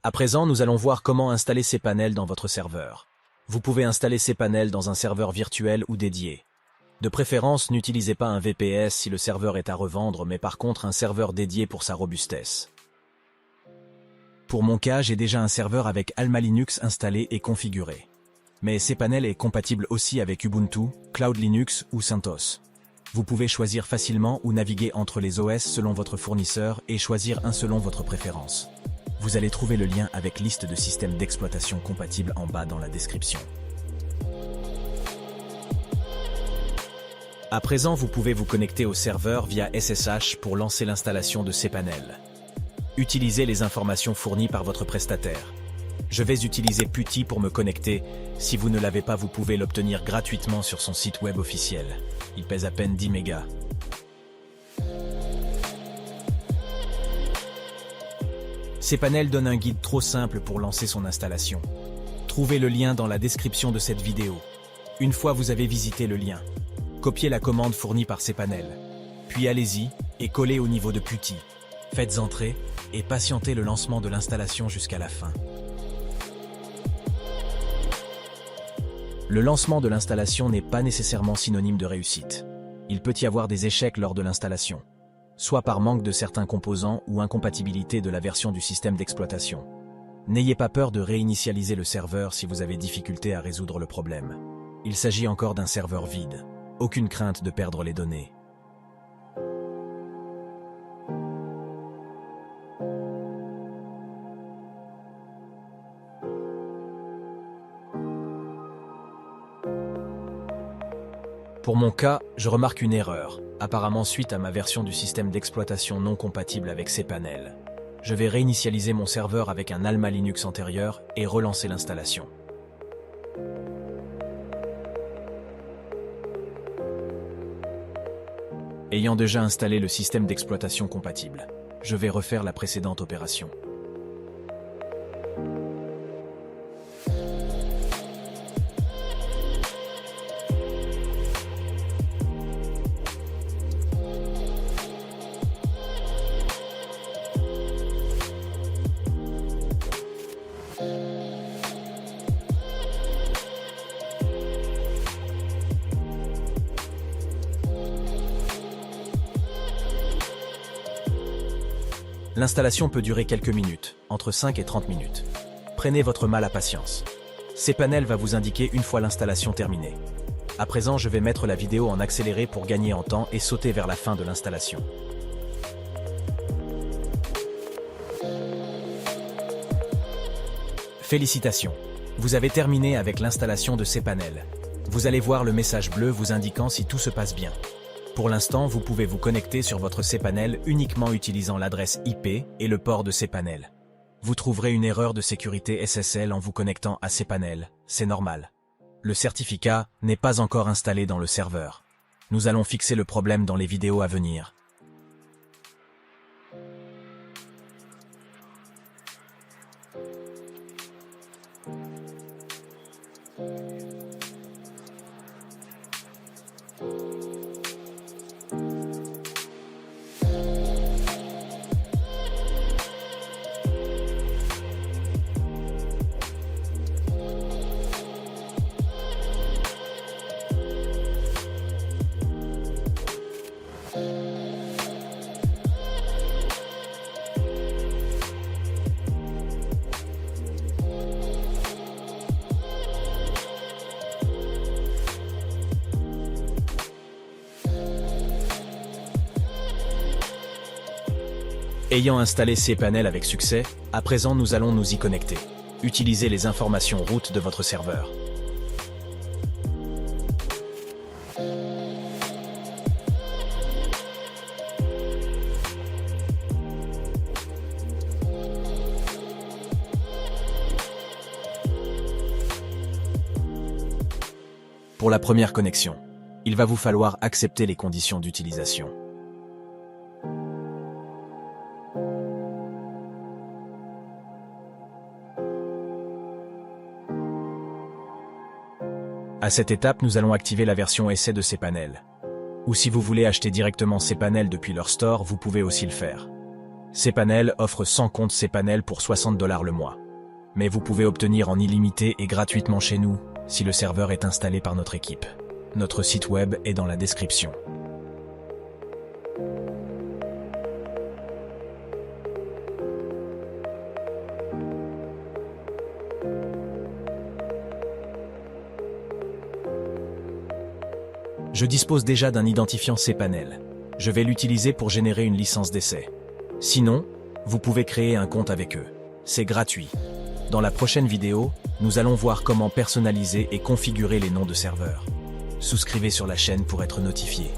À présent, nous allons voir comment installer cPanel dans votre serveur. Vous pouvez installer cPanel dans un serveur virtuel ou dédié. De préférence, n'utilisez pas un VPS si le serveur est à revendre, mais par contre un serveur dédié pour sa robustesse. Pour mon cas, j'ai déjà un serveur avec Alma Linux installé et configuré. Mais cPanel est compatible aussi avec Ubuntu, Cloud Linux ou CentOS. Vous pouvez choisir facilement ou naviguer entre les OS selon votre fournisseur et choisir un selon votre préférence. Vous allez trouver le lien avec liste de systèmes d'exploitation compatibles en bas dans la description. À présent, vous pouvez vous connecter au serveur via SSH pour lancer l'installation de cPanel. Utilisez les informations fournies par votre prestataire. Je vais utiliser PuTTY pour me connecter. Si vous ne l'avez pas, vous pouvez l'obtenir gratuitement sur son site web officiel. Il pèse à peine 10 mégas. cPanel donne un guide trop simple pour lancer son installation. Trouvez le lien dans la description de cette vidéo. Une fois vous avez visité le lien, copiez la commande fournie par cPanel. Puis allez-y et collez au niveau de PuTTY. Faites entrer et patientez le lancement de l'installation jusqu'à la fin. Le lancement de l'installation n'est pas nécessairement synonyme de réussite. Il peut y avoir des échecs lors de l'installation, soit par manque de certains composants ou incompatibilité de la version du système d'exploitation. N'ayez pas peur de réinitialiser le serveur si vous avez difficulté à résoudre le problème. Il s'agit encore d'un serveur vide. Aucune crainte de perdre les données. Pour mon cas, je remarque une erreur, apparemment suite à ma version du système d'exploitation non compatible avec cPanel. Je vais réinitialiser mon serveur avec un Alma Linux antérieur et relancer l'installation. Ayant déjà installé le système d'exploitation compatible, je vais refaire la précédente opération. L'installation peut durer quelques minutes, entre 5 et 30 minutes. Prenez votre mal à patience. cPanel va vous indiquer une fois l'installation terminée. À présent, je vais mettre la vidéo en accéléré pour gagner en temps et sauter vers la fin de l'installation. Félicitations! Vous avez terminé avec l'installation de cPanel. Vous allez voir le message bleu vous indiquant si tout se passe bien. Pour l'instant, vous pouvez vous connecter sur votre cPanel uniquement utilisant l'adresse IP et le port de cPanel. Vous trouverez une erreur de sécurité SSL en vous connectant à cPanel, c'est normal. Le certificat n'est pas encore installé dans le serveur. Nous allons fixer le problème dans les vidéos à venir. Ayant installé cPanel avec succès, à présent nous allons nous y connecter. Utilisez les informations route de votre serveur. Pour la première connexion, il va vous falloir accepter les conditions d'utilisation. À cette étape, nous allons activer la version essai de cPanel. Ou si vous voulez acheter directement cPanel depuis leur store, vous pouvez aussi le faire. cPanel offre 100 comptes cPanel pour $60 le mois. Mais vous pouvez obtenir en illimité et gratuitement chez nous si le serveur est installé par notre équipe. Notre site web est dans la description. Je dispose déjà d'un identifiant cPanel. Je vais l'utiliser pour générer une licence d'essai. Sinon, vous pouvez créer un compte avec eux. C'est gratuit. Dans la prochaine vidéo, nous allons voir comment personnaliser et configurer les noms de serveurs. Souscrivez sur la chaîne pour être notifié.